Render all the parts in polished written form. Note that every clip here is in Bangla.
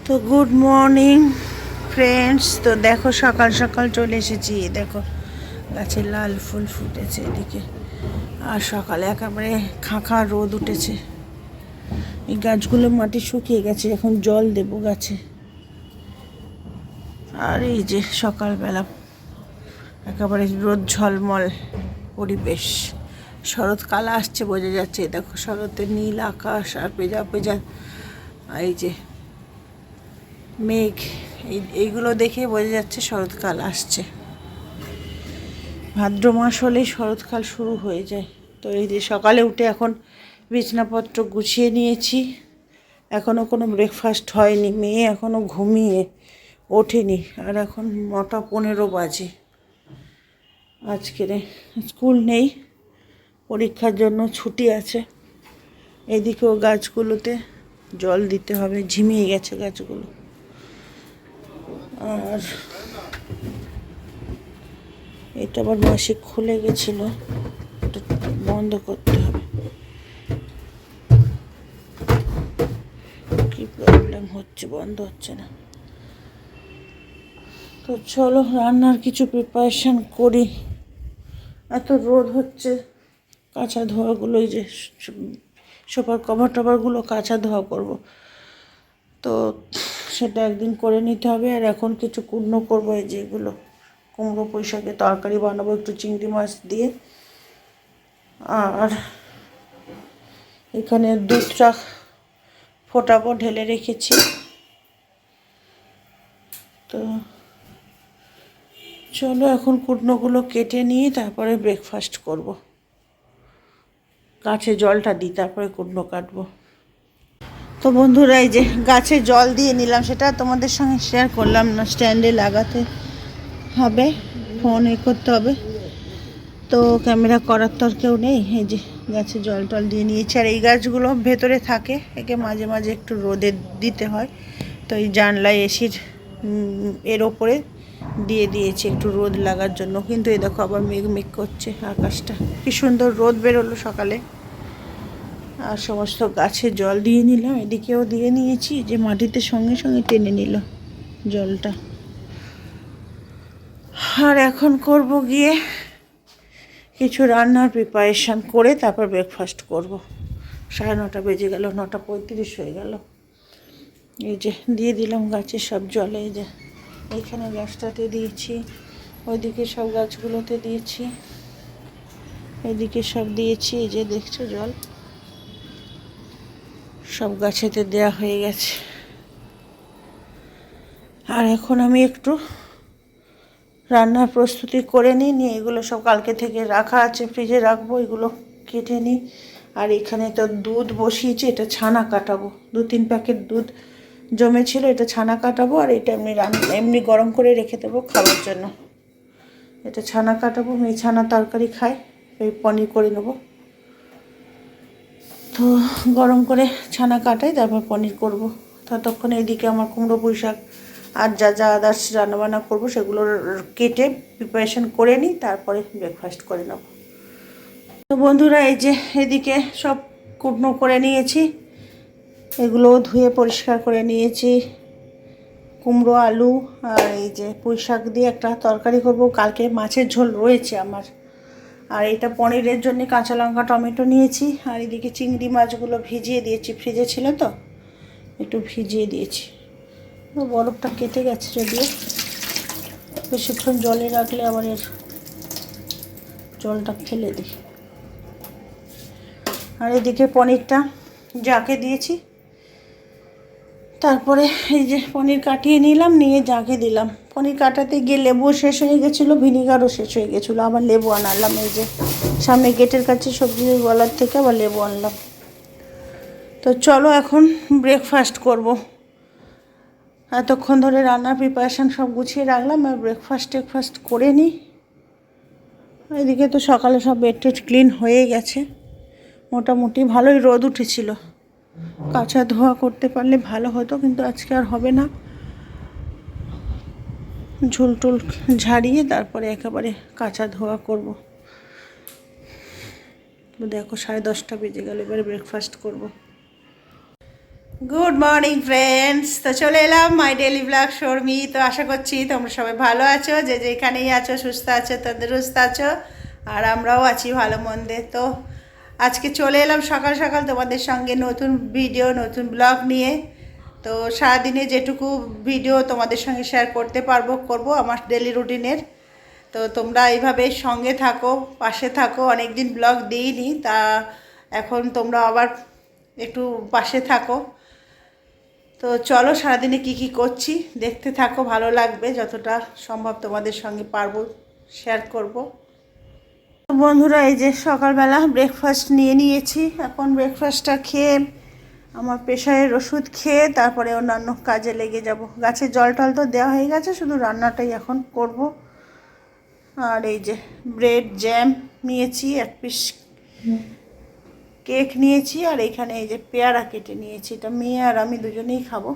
তো গুড মর্নিং ফ্রেন্ডস। তো দেখো সকাল সকাল চলে এসেছি। দেখো গাছে লাল ফুল ফুটেছে এদিকে, আর সকালে একেবারে খাঁখা রোদ উঠেছে। এই গাছগুলো মাটি শুকিয়ে গেছে, এখন জল দেব গাছে। আর এই যে সকালবেলা একেবারে রোদ ঝলমল পরিবেশ। শরৎকাল আসছে বোঝা যাচ্ছে। দেখো শরতের নীল আকাশ আর পেঁজা পেঁজা এই যে মেঘ, এইগুলো দেখে বোঝা যাচ্ছে শরৎকাল আসছে। ভাদ্র মাস হলেই শরৎকাল শুরু হয়ে যায়। তো এই যে সকালে উঠে এখন বিছানাপত্র গুছিয়ে নিয়েছি। এখনও কোনো ব্রেকফাস্ট হয়নি, মেয়ে এখনও ঘুমিয়ে ওঠেনি। আর এখন 9:15 বাজে। আজকের স্কুল নেই, পরীক্ষার জন্য ছুটি আছে। এদিকেও গাছগুলোতে জল দিতে হবে, ঝিমিয়ে গেছে গাছগুলো। আর এটা আবার মাসিক খুলে গেছিল, এটা বন্ধ করতে হবে। কি প্রবলেম হচ্ছে, বন্ধ হচ্ছে না। তো চলো রান্নার কিছু প্রিপারেশন করি। এত রোদ হচ্ছে, কাঁচা ধোয়াগুলো, এই যে সোফার কভার টভারগুলো কাঁচা ধোয়া করব, তো সেটা একদিন করে নিতে হবে। আর এখন কিছু কুটনো করবো, এই যেগুলো কুমড়ো পুঁই শাকের তরকারি বানাবো একটু চিংড়ি মাছ দিয়ে। আর এখানে দুধটা ফোটাবো, ঢেলে রেখেছি। তো চলো এখন কুটনোগুলো কেটে নিয়ে তারপরে ব্রেকফাস্ট করব। গাছে জলটা দিই, তারপরে কুটনো কাটবো। তো বন্ধুরা এই যে গাছে জল দিয়ে নিলাম, সেটা তোমাদের সঙ্গে শেয়ার করলাম না। স্ট্যান্ডে লাগাতে হবে, ফোন করতে হবে, তো ক্যামেরা করার তো আর কেউ নেই। এই যে গাছে জল টল দিয়ে নিয়েছি। আর এই গাছগুলো ভেতরে থাকে, একে মাঝে মাঝে একটু রোদে দিতে হয়। তো এই জানলায় এসির এর ওপরে দিয়ে দিয়েছি একটু রোদ লাগার জন্য। কিন্তু এই দেখো আবার মেঘ মেঘ করছে আকাশটা। কি সুন্দর রোদ বেরোলো সকালে। আর সমস্ত গাছে জল দিয়ে নিলাম, এদিকেও দিয়ে নিয়েছি, যে মাটিতে সঙ্গে সঙ্গে টেনে নিল জলটা। আর এখন করব গিয়ে কিছু রান্নার প্রিপারেশান করে তারপর ব্রেকফাস্ট করব। 9:30 বেজে গেল, 9:35 হয়ে গেল। এই যে দিয়ে দিলাম গাছের সব জলে। এই যে এইখানে গাছটাতে দিয়েছি, ওইদিকে সব গাছগুলোতে দিয়েছি, এদিকে সব দিয়েছি। এই যে দেখছো জল সব গাছেতে দেয়া হয়ে গেছে। আর এখন আমি একটু রান্নার প্রস্তুতি করে নিই। এগুলো সব কালকে থেকে রাখা আছে, ফ্রিজে রাখবো। এগুলো কেটে নিই। আর এখানে তো দুধ বসিয়েছি, এটা ছানা কাটাবো। 2-3 প্যাকেট দুধ জমেছিল, এটা ছানা কাটাবো। আর এটা এমনি গরম করে রেখে দেবো খাওয়ার জন্য। এটা ছানা কাটাবো, মেয়ে ছানা তরকারি খায়, এই পনির করে নেবো। তো গরম করে ছানা কাটাই, তারপর পনির করব। ততক্ষণ এদিকে আমার কুমড়ো পুঁই শাক আর যা যা আদার্স রান্নাবান্না করবো সেগুলো কেটে প্রিপারেশন করে নিই, তারপরে ব্রেকফাস্ট করে নেব। তো বন্ধুরা এই যে এদিকে সব কুটনো করে নিয়েছি, এগুলোও ধুয়ে পরিষ্কার করে নিয়েছি। কুমড়ো, আলু আর এই যে পুঁই শাক দিয়ে একটা তরকারি করব। কালকে মাছের ঝোল রয়েছে আমার। আর এটা পনিরের জন্য কাঁচা লঙ্কা টমেটো নিয়েছি। আর এদিকে চিংড়ি মাছগুলো ভিজিয়ে দিয়েছি, ফ্রিজে ছিল তো একটু ভিজিয়ে দিয়েছি। বরফটা কেটে গেছে, যদিও বেশিক্ষণ জলে রাখলে আবার এর জলটা ফেলে দিই। আর এদিকে পনিরটা জাকে দিয়েছি, তারপরে এই যে পনির কাটিয়ে নিলাম, নিয়ে জাকে দিলাম। পনির কাটাতে গিয়ে লেবু শেষ হয়ে গেছিলো, ভিনিগারও শেষ হয়ে গেছিলো, আবার লেবু আনালাম। এই যে সামনে গেটের কাছে সবজি গলার থেকে আবার লেবু আনলাম। তো চলো এখন ব্রেকফাস্ট করব। এতক্ষণ ধরে রান্নার প্রিপারেশান সব গুছিয়ে রাখলাম, আর ব্রেকফাস্ট করে নিই। এদিকে তো সকালে সব বেড টেড ক্লিন হয়ে গেছে মোটামুটি। ভালোই রোদ উঠেছিল, কাঁচা ধোয়া করতে পারলে ভালো হতো, কিন্তু আজকে আর হবে না। ঝুলটুল ঝাড়িয়ে তারপরে একেবারে কাঁচা ধোয়া করব। দেখো 10:30 বেজে গেল, এবারে ব্রেকফাস্ট করব। গুড মর্নিং ফ্রেন্ডস, তো চলে এলাম মাই ডেলি ব্লগ শর্মি। তো আশা করছি তোমরা সবাই ভালো আছো, যে যেখানেই আছো সুস্থ আছো তন্দুরুস্ত আছো, আর আমরাও আছি ভালো মন্দে। তো আজকে চলে এলাম সকাল সকাল তোমাদের সঙ্গে নতুন ভিডিও নতুন ব্লগ নিয়ে। তো সারাদিনে যেটুকু ভিডিও তোমাদের সঙ্গে শেয়ার করতে পারবো করব আমার ডেলি রুটিনের। তো তোমরা এইভাবে সঙ্গে থাকো, পাশে থাকো। অনেক দিন ব্লগ দিইনি, তা এখন তোমরা আবার একটু পাশে থাকো। তো চলো সারাদিনে কি কি করছি দেখতে থাকো, ভালো লাগবে। যতটা সম্ভব তোমাদের সঙ্গে পারবো শেয়ার করব। বন্ধুরা, এই যে সকালবেলা ব্রেকফাস্ট নিয়ে নিয়েছি। এখন ব্রেকফাস্টটা খেয়ে আমার প্রেশারের ওষুধ খেয়ে তারপরে অন্যান্য কাজে লেগে যাব। গাছে জল টল তো দেওয়া হয়ে গেছে, শুধু রান্নাটাই এখন করব। আর এই যে ব্রেড জ্যাম নিয়েছি, এক পিস কেক নিয়েছি, আর এখানে এই যে পেয়ারা কেটে নিয়েছি। এটা মেয়ে আর আমি দুজনেই খাবো,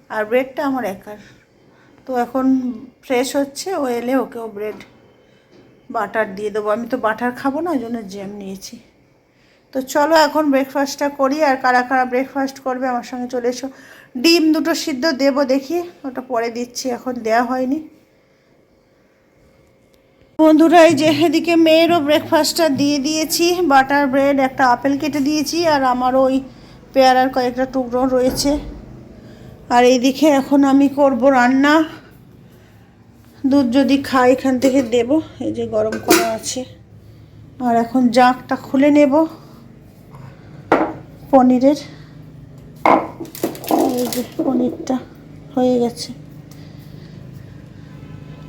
আর ব্রেডটা আমার একার। তো এখন ফ্রেশ হচ্ছে, ও এলে ওকেও ব্রেড বাটার দিয়ে দেবো। আমি তো বাটার খাবো না, ওই জন্য জ্যাম নিয়েছি। তো চলো এখন ব্রেকফাস্টটা করি। আর কারা কারা ব্রেকফাস্ট করবে আমার সঙ্গে চলে এসো। ডিম দুটো সিদ্ধ দেবো, দেখি, ওটা পরে দিচ্ছি, এখন দেওয়া হয়নি। বন্ধুরা, এই যে এদিকে মেয়েরও ব্রেকফাস্টটা দিয়ে দিয়েছি। বাটার ব্রেড, একটা আপেল কেটে দিয়েছি, আর আমারও ওই পেয়ারার কয়েকটা টুকরো রয়েছে। আর এইদিকে এখন আমি করব রান্না। দুধ যদি খাই এখান থেকে দেব, এই যে গরম করা আছে। আর এখন জাঁকটা খুলে নেব পনিরের। এই যে পনিরটা হয়ে গেছে,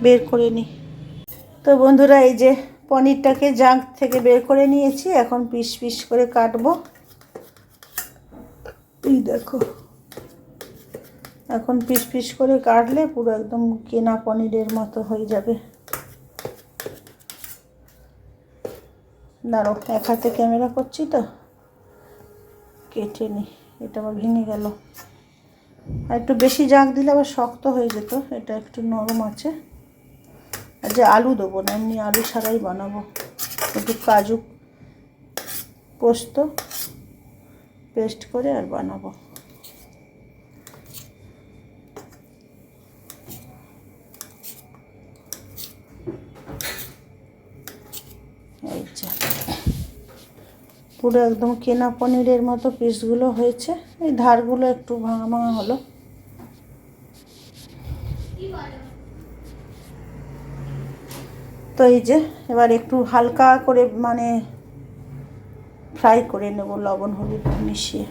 বের করে নিই। তো বন্ধুরা, এই যে পনিরটাকে জাঁক থেকে বের করে নিয়েছি, এখন পিস পিস করে কাটবো। এই দেখো, এখন পিস পিস করে কাটলে পুরো একদম কেনা পনিরের মতো হয়ে যাবে। দাঁড়ো, এক হাতে ক্যামেরা করছি তো, কেটে নি। এটা আবার ভেঙে গেল। আর একটু বেশি জাঁক দিলে আবার শক্ত হয়ে যেত, এটা একটু নরম আছে। আর যে আলু দেবো না, এমনি আলু ছাড়াই বানাবো। একটু কাজু পোস্ত পেস্ট করে আর বানাবো। এই যে পুরো একদম কেনা পনিরের মতো পিসগুলো হয়েছে। এই ধারগুলো একটু ভাঙা ভাঙা হলো। তো এই যে এবার একটু হালকা করে মানে ফ্রাই করে নেব, লবণ হলুদ মিশিয়ে।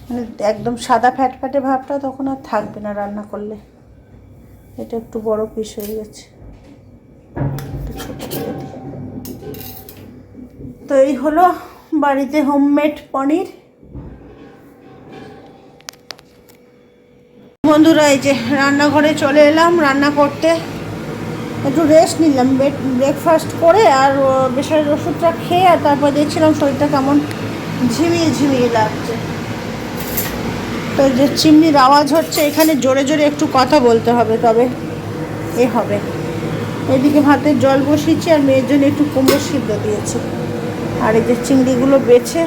মানে একদম সাদা ফ্যাটফ্যাটে ভাবটা তখন আর থাকবে না রান্না করলে। এটা একটু বড় পিস হয়ে গেছে, একটু ছোট করে দিই। তো এই হলো বাড়িতে হোমমেড পনির। বন্ধুরা, এই যে রান্নাঘরে চলে এলাম রান্না করতে। একটু রেস্ট নিলাম ব্রেকফাস্ট করে, আর প্রেশারের ওষুধটা খেয়ে, আর তারপর দেখছিলাম শরীরটা কেমন ঝিমিয়ে ঝিমিয়ে লাগছে। তো যে চিমনির আওয়াজ হচ্ছে, এখানে জোরে জোরে একটু কথা বলতে হবে, তবে এ হবে। এদিকে ভাতের জল বসিয়েছি, আর মেয়ের জন্য একটু কুমড়ো সিদ্ধ দিয়েছি। আর এই যে চিংড়িগুলো বেছে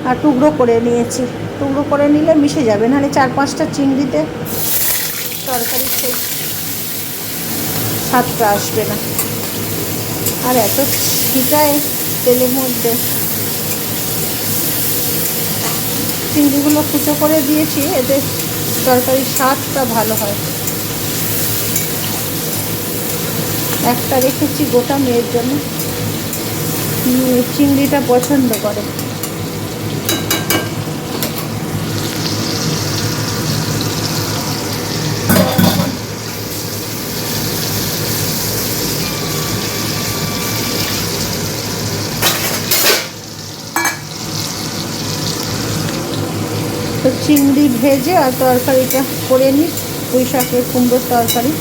আর টুকরো করে নিয়েছি। টুকরো করে নিলে মিশে যাবে, নাহলে 4-5টা চিংড়িতে তরকারি সেই স্বাদটা আসবে না। আর এত ছিটায় তেলের মধ্যে। চিংড়িগুলো কুচো করে দিয়েছি, এতে তরকারির স্বাদটা ভালো হয়। একটা রেখেছি গোটা, মেয়ের জন্য, চিংড়িটা পছন্দ করে। তো চিংড়ি ভেজে আর তরকারিটা করে নিই, পুঁই শাকের কুমড়োর তরকারি।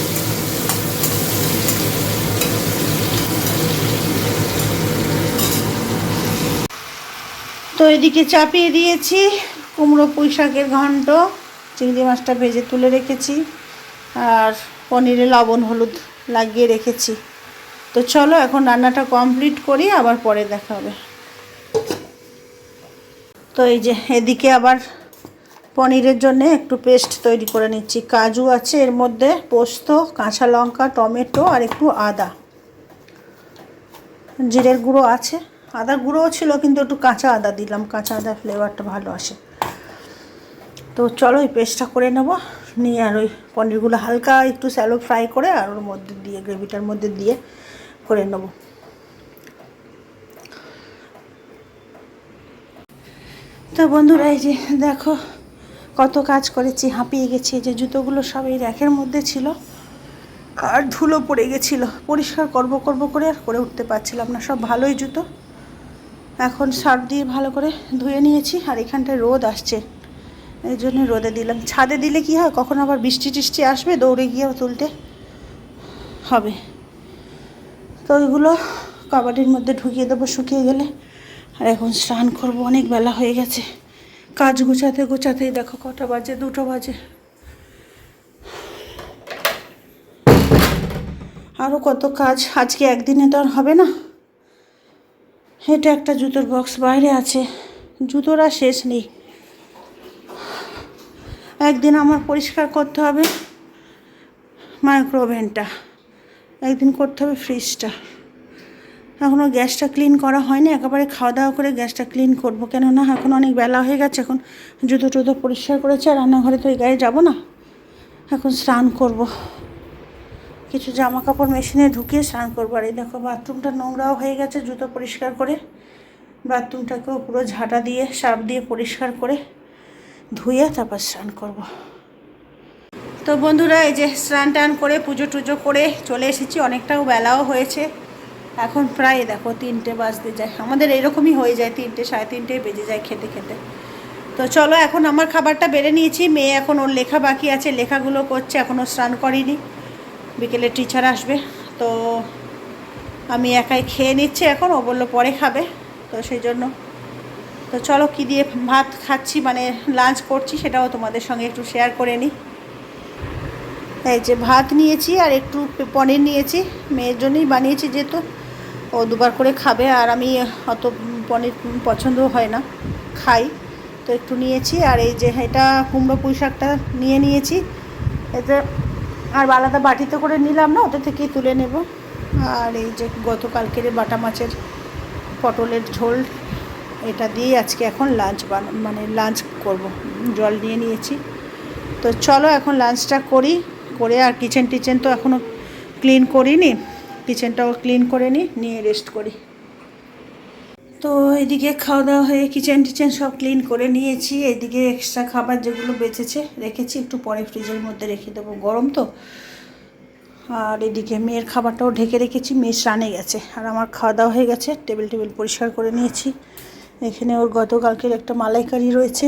তো এদিকে চাপিয়ে দিয়েছি কুমড়ো পুঁই শাকের ঘন্ট। চিংড়ি মাছটা ভেজে তুলে রেখেছি, আর পনিরে লবণ হলুদ লাগিয়ে রেখেছি। তো চলো এখন রান্নাটা কমপ্লিট করি, আবার পরে দেখা হবে। তো এই যে এদিকে আবার পনিরের জন্য একটু পেস্ট তৈরি করে নিচ্ছি। কাজু আছে এর মধ্যে, পোস্ত, কাঁচা লঙ্কা, টমেটো আর একটু আদা, জিরের গুঁড়ো আছে, আদার গুঁড়োও ছিল কিন্তু একটু কাঁচা আদা দিলাম, কাঁচা আদার ফ্লেভারটা ভালো আসে। তো চলো এই পেস্টটা করে নেব, নিয়ে আর ওই পনিরগুলো হালকা একটু স্যালো ফ্রাই করে আর ওর মধ্যে দিয়ে গ্রেভিটার মধ্যে দিয়ে করে নেব। তো বন্ধুরা এই যে দেখো কত কাজ করেছি, হাঁপিয়ে গেছি। যে জুতোগুলো সব এই র্যাকের মধ্যে ছিল আর ধুলো পড়ে গেছিলো, পরিষ্কার করব করে আর করে উঠতে পারছিলাম না। সব ভালোই জুতো, এখন সার্ফ দিয়ে ভালো করে ধুয়ে নিয়েছি। আর এখানটায় রোদ আসছে, এই জন্য রোদে দিলাম। ছাদে দিলে কি হয়, কখন আবার বৃষ্টি টিষ্টি আসবে, দৌড়ে গিয়ে তুলতে হবে। তো ওইগুলো কাবাডির মধ্যে ঢুকিয়ে দেবো শুকিয়ে গেলে। আর এখন স্নান করব, অনেক বেলা হয়ে গেছে। কাজ গোছাতেই দেখো কটা বাজে, 2টো বাজে। আরও কত কাজ, আজকে একদিনে তো আর হবে না। এটা একটা জুতোর বক্স বাইরে আছে, জুতোর আর শেষ নেই। একদিন আমার পরিষ্কার করতে হবে মাইক্রোওভেনটা, একদিন করতে হবে ফ্রিজটা। এখনও গ্যাসটা ক্লিন করা হয়নি, একেবারে খাওয়া দাওয়া করে গ্যাসটা ক্লিন করবো। কেননা এখন অনেক বেলা হয়ে গেছে, এখন জুতো টুতো পরিষ্কার করেছে। আর রান্নাঘরে তো এই গায়ে যাবো না, এখন স্নান করব। কিছু জামা কাপড় মেশিনে ঢুকিয়ে স্নান করবো। আর এই দেখো বাথরুমটা নোংরাও হয়ে গেছে, জুতো পরিষ্কার করে বাথরুমটাকেও পুরো ঝাঁটা দিয়ে সার্ফ দিয়ে পরিষ্কার করে ধুয়ে তারপর স্নান করব। তো বন্ধুরা এই যে স্নান টান করে পুজো টুজো করে চলে এসেছি, অনেকটাও বেলাও হয়েছে। এখন প্রায় দেখো 3টে বাজতে যায়, আমাদের এরকমই হয়ে যায়, 3টে সাড়ে 3টে বেজে যায় খেতে খেতে। তো চলো এখন আমার খাবারটা বেড়ে নিয়েছি, মেয়ে এখন ওর লেখা বাকি আছে, লেখাগুলো করছে, এখনও স্নান করিনি। বিকেলে টিচার আসবে, তো আমি একাই খেয়ে নিচ্ছি এখন, ও বললো পরে খাবে, তো সেই জন্য। তো চলো কী দিয়ে ভাত খাচ্ছি, মানে লাঞ্চ করছি, সেটাও তোমাদের সঙ্গে একটু শেয়ার করে নিই। এই যে ভাত নিয়েছি আর একটু পনির নিয়েছি, মেয়ের জন্যই বানিয়েছি যেহেতু ও 2বার করে খাবে। আর আমি অত পনির পছন্দ হয় না, খাই, তো একটু নিয়েছি। আর এই যে এটা কুমড়ো পুঁই শাকটা নিয়েছি, এতে আর আলাদা বাটিতে করে নিলাম না, ওটা থেকেই তুলে নেব। আর এই যে গতকালকের বাটা মাছের পটলের ঝোল, এটা দিয়ে আজকে এখন লাঞ্চ করব। জল নিয়ে নিয়েছি। তো চলো এখন লাঞ্চটা করি, করে আর কিচেন টিচেন তো এখনও ক্লিন করিনি, কিচেনটাও ক্লিন করে নিয়ে রেস্ট করি। তো এদিকে খাওয়া দাওয়া হয়ে কিচেন টিচেন সব ক্লিন করে নিয়েছি। এদিকে এক্সট্রা খাবার যেগুলো বেঁচেছে রেখেছি, একটু পরে ফ্রিজের মধ্যে রেখে দেবো, গরম তো। আর এদিকে মেয়ের খাবারটাও ঢেকে রেখেছি, মেয়ে স্নানে গেছে। আর আমার খাওয়া দাওয়া হয়ে গেছে, টেবিল পরিষ্কার করে নিয়েছি। এখানে ওর গতকালকের একটা মালাইকারি রয়েছে,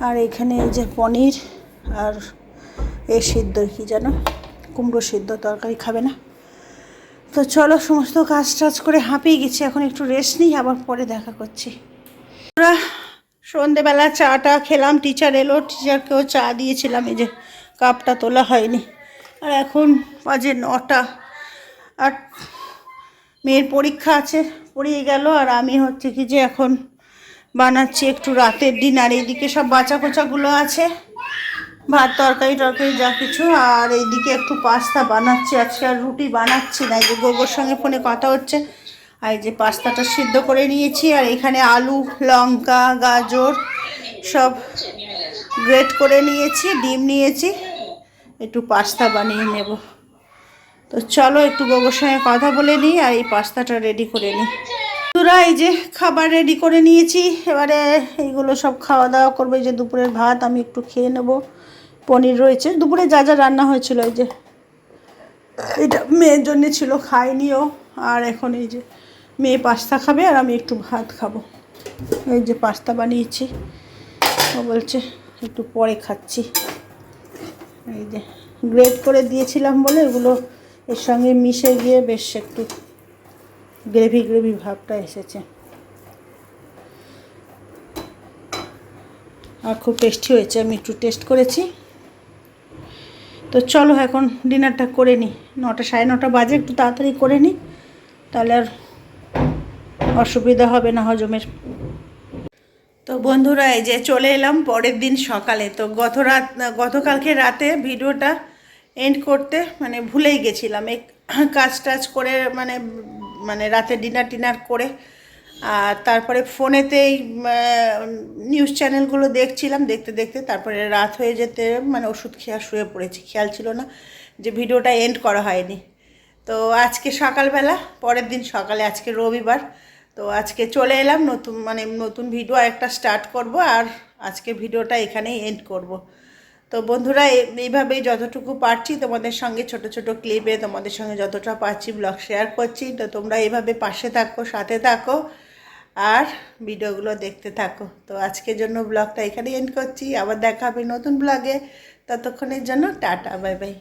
আর এখানে এই যে পনির আর সিদ্ধ কী যেন, কুমড়ো সিদ্ধ, তরকারি খাবে না। তো চলো সমস্ত কাজ টাজ করে হাঁপিয়ে গেছি, এখন একটু রেস্ট নিই, আবার পরে দেখা করছি। আমরা সন্ধেবেলা চাটা খেলাম, টিচার এলো, টিচারকেও চা দিয়েছিলাম, এই যে কাপটা তোলা হয়নি। আর এখন বাজে 9টা, আর মেয়ের পরীক্ষা আছে, পড়িয়ে গেল। আর আমি হচ্ছে কি যে এখন বানাচ্ছি একটু রাতের ডিনার। এইদিকে সব বাঁচা কোচাগুলো আছে, ভাত তরকারি যা কিছু। আর এইদিকে একটু পাস্তা বানাচ্ছি, আজকে আর রুটি বানাচ্ছি না। এই যে গোবর সঙ্গে ফোনে কথা হচ্ছে। আর এই যে পাস্তাটা সিদ্ধ করে নিয়েছি, আর এখানে আলু, লঙ্কা, গাজর সব গ্রেট করে নিয়েছি, ডিম নিয়েছি, একটু পাস্তা বানিয়ে নেব। তো চলো একটু গোবর সঙ্গে কথা বলে নিই আর এই পাস্তাটা রেডি করে নিই। তোরা এই যে খাবার রেডি করে নিয়েছি, এবারে এইগুলো সব খাওয়া দাওয়া করবো। এই যে দুপুরের ভাত আমি একটু খেয়ে নেব, পনির রয়েছে, দুপুরে যা যা রান্না হয়েছিল, এই যে এটা মেয়ের জন্য ছিল, খাইনিও। আর এখন এই যে মেয়ে পাস্তা খাবে আর আমি একটু ভাত খাবো। এই যে পাস্তা বানিয়েছি, ও বলছে একটু পরে খাচ্ছি। এই যে গ্রেট করে দিয়েছিলাম বলে এগুলো এর সঙ্গে মিশে গিয়ে বেশ একটু গ্রেভি ভাবটা এসেছে, আর খুব টেস্টি হয়েছে, আমি একটু টেস্ট করেছি। তো চলো এখন ডিনারটা করে নিই, 9টা সাড়ে 9টা বাজে, একটু তাড়াতাড়ি করে নিই, তাহলে আর অসুবিধা হবে না হজমের। তো বন্ধুরা এই যে চলে এলাম পরের দিন সকালে। তো গতকালকে রাতে ভিডিওটা এন্ড করতে মানে ভুলেই গেছিলাম। এই কাজ টাজ করে মানে মানে রাতে ডিনার টিনার করে আর তারপরে ফোনেতেই নিউজ চ্যানেলগুলো দেখছিলাম, দেখতে দেখতে তারপরে রাত হয়ে যেতে মানে ওষুধ খেয়ে শুয়ে পড়েছি। খেয়াল ছিল না যে ভিডিওটা এন্ড করা হয়নি। তো আজকে সকালবেলা, পরের দিন সকালে, আজকে রবিবার, তো আজকে চলে এলাম নতুন ভিডিও একটা স্টার্ট করব আর আজকে ভিডিওটা এখানেই এন্ড করব। তো বন্ধুরা এইভাবেই যতটুকু পারছি তোমাদের সঙ্গে ছোট ছোট ক্লিপে তোমাদের সঙ্গে যতটা পারছি ব্লগ শেয়ার করছি। তো তোমরা এইভাবে পাশে থাকো, সাথে থাকো আর ভিডিওগুলো দেখতে থাকো। তো আজকের জন্য ব্লগটা এখানেই এন্ড করছি, আবার দেখা হবে নতুন ব্লগে। ততক্ষণের জন্য টাটা, বাই বাই।